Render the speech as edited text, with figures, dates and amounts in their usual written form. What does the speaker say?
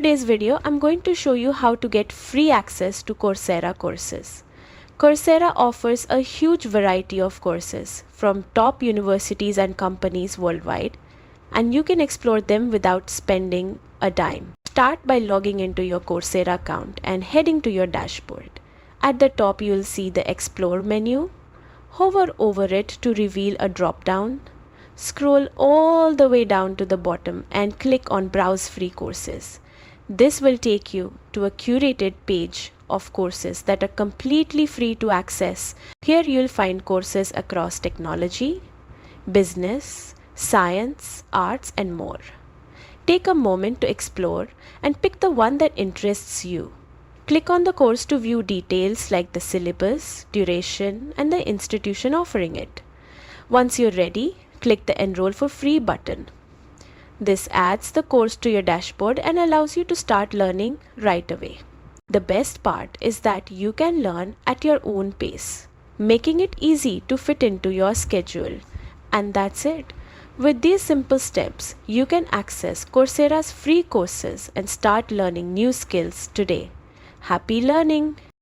today's video, I'm going to show you how to get free access to Coursera courses. Coursera offers a huge variety of courses from top universities and companies worldwide, and you can explore them without spending a dime. Start by logging into your Coursera account and heading to your dashboard. At the top, you'll see the Explore menu. Hover over it to reveal a drop-down. Scroll all the way down to the bottom and click on Browse Free Courses. This will take you to a curated page of courses that are completely free to access. Here you'll find courses across technology, business, science, arts, and more. Take a moment to explore and pick the one that interests you. Click on the course to view details like the syllabus, duration, and the institution offering it. Once you're ready, click the Enroll for Free button. This adds the course to your dashboard and allows you to start learning right away. The best part is that you can learn at your own pace, making it easy to fit into your schedule. And that's it. With these simple steps, you can access Coursera's free courses and start learning new skills today. Happy learning!